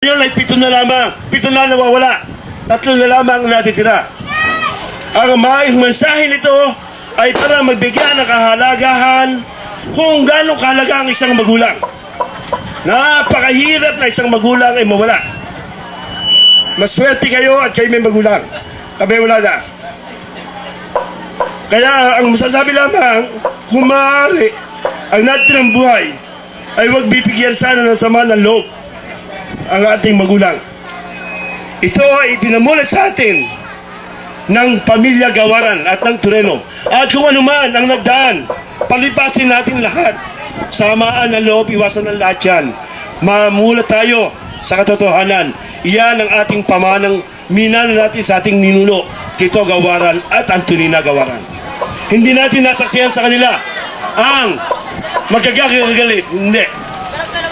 Ngayon ay 7 na lamang, 7 na nawawala, 3 na lamang ang natitira. Ang maayos mensahe nito ay para magbigyan ng kahalagahan kung gaano kahalaga ang isang magulang. Napakahirap na isang magulang ay mawala. Maswerte kayo at kayo may magulang. Kami wala na. Kaya ang masasabi lamang, kung maaari, ang natin ng buhay ay huwag bibigyan sana ng sama ng loob ang ating magulang. Ito ay pinamulat sa atin ng pamilya Gawaran at ng Tureno. At kung ano man ang nagdaan, palipasin natin lahat. Samaan ng loob, iwasan ng lahat yan. Mamulat tayo sa katotohanan. Iyan ang ating pamanang minana natin sa ating ninuno, Tito Gawaran at Antonina Gawaran. Hindi natin nasaksihan sa kanila ang magkagagalit. Hindi.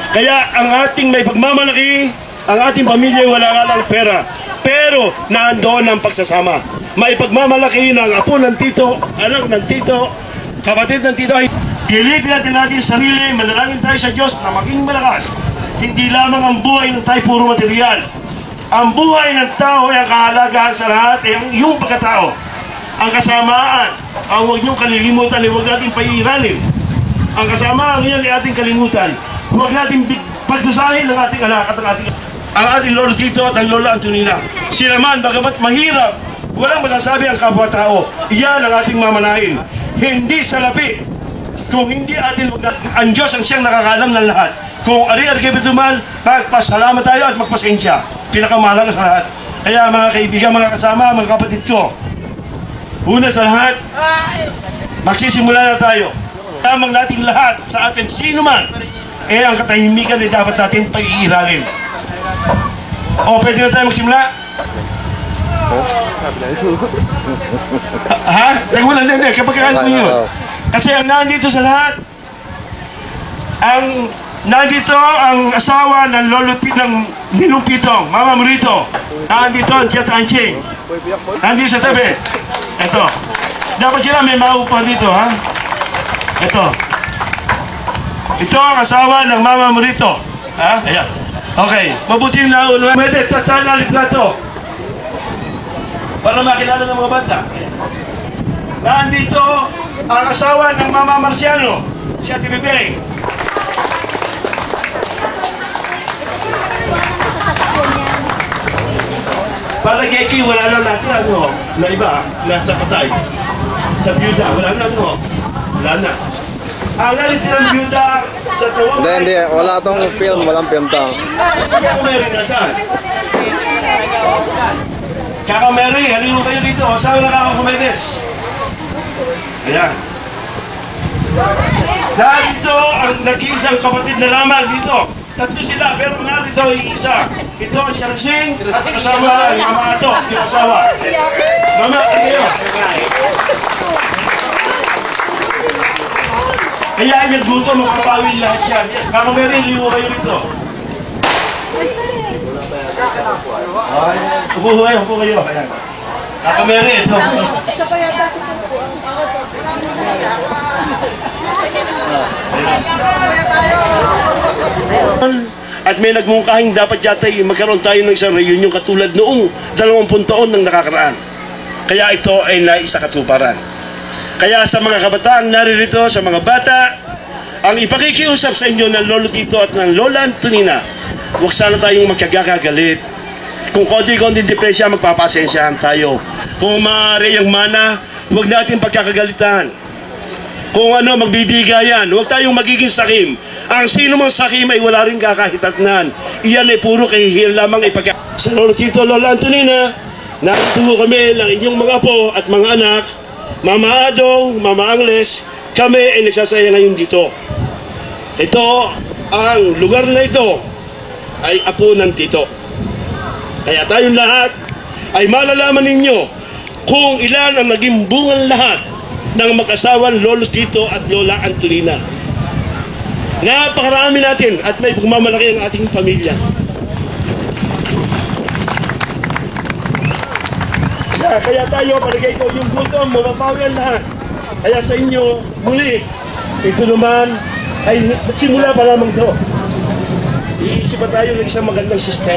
Kaya ang ating may pagmamalaki, ang ating pamilya wala nga lang pera, pero naandoon ang pagsasama. May pagmamalaki ng apo ng tito, anak ng tito, kapatid ng tito. Pilitin natin sarili, manalangin tayo sa Diyos na maging malakas. Hindi lamang ang buhay ng tayo puro material. Ang buhay ng tao ay ang kahalagahan sa lahat, ay yung pagkatao. Ang kasamaan, ang huwag niyong kalilimutan, ay huwag natin paiiranin. Ang kasamaan yan ay ating kalimutan. Huwag natin pagdusahin ng ating anak at ang ating lolo Tito at ang lola Antonina. Sila man, bagamat mahirap, walang masasabi ang kapwa-tao. Iyan ang ating mamanahin. Hindi salapi. Kung hindi atin, ang Diyos ang siyang nakakalam ng lahat. Kung ari-ari kayo man, magpasalamat tayo at magpasensya. Pinakamahalaga sa lahat. Kaya mga kaibigan, mga kasama, mga kapatid ko, una sa lahat, magsisimula na tayo. Tamang nating lahat sa atin, sino man, ang katahimikan ay dapat natin pag-iiralin. O, pwede na tayo magsimula? Ha? Nagmula na hindi, kapag kakaan mo yun. Kasi ang nandito sa lahat, nandito ang asawa ng ng Ninong Pitong, Mama Morito. Nandito ang Tia Tanching. Nandito sa tabi. Ito. Dapat sila may maupuan dito, ha? Ito. Ito ang asawa ng Mama Morito. Ha? Ayan. Okay. Mabuti na ulo. Medes, tasana litrato. Para makilala ng mga bata. Nandito ang asawa ng Mama Marciano. Si Ate Bebe. Para kay wala lang natin ano, na iba, nasa patay. Sa byuda, wala na ano. Wala na. Ang lalit ng byuda sa tawag. Hindi, wala tong film, walang film tao. Kakameri, nasaan? Kakameri, halino kayo dito. Saan na kakakumedes? Ayan. Dito ang nag-iisang kapatid na lamang dito. 3 sila, pero narito ay isa. Ito ang Charsing at kasama ang Mama Ato, yung asawa. Mama, ano yun? Kaya yung guto, magpapawin lahat yan. Kakameri, liwo kayo dito. Upo kayo. Kakameri, ito. At may nagmungkahing dapat yata magkaroon tayo ng isang reunion katulad noong 20 taon ng nakakaraan. Kaya ito ay naisakatuparan. Kaya sa mga kabataan naririto, sa mga bata, ang ipakikiusap sa inyo ng Lolo Tito at ng Lola Antonina, huwag sana tayong magkagagalit. Kung konti-konti depresya, magpapasensyahan tayo. Kung maaari ang mana, huwag natin pagkakagalitan. Kung ano, magbibigayan, huwag tayong magiging sakim. Ang sino mong sakim ay wala rin kakahitatnan. Iyan ay puro kahihil lamang ipagka. Sa Lolo Tito, Lola Antonina, narito kami ng inyong mga apo at mga anak, Mama Adong, Mama Angles, kami ay nagsasaya ngayon dito. Ito, ang lugar na ito ay apo ng Tito. Kaya tayong lahat ay malalaman ninyo kung ilan ang naging bungal lahat ng mag-asawang Lolo Tito at Lola Antonina. Napakarami natin at may pagmamalaki ang ating pamilya. Kaya tayo, palagay ko, yung gutom, mapapawi ang lahat. Kaya sa inyo, muli, ito naman ay simula pa lamang ito. Iisip pa tayo ng isang magandang sistema.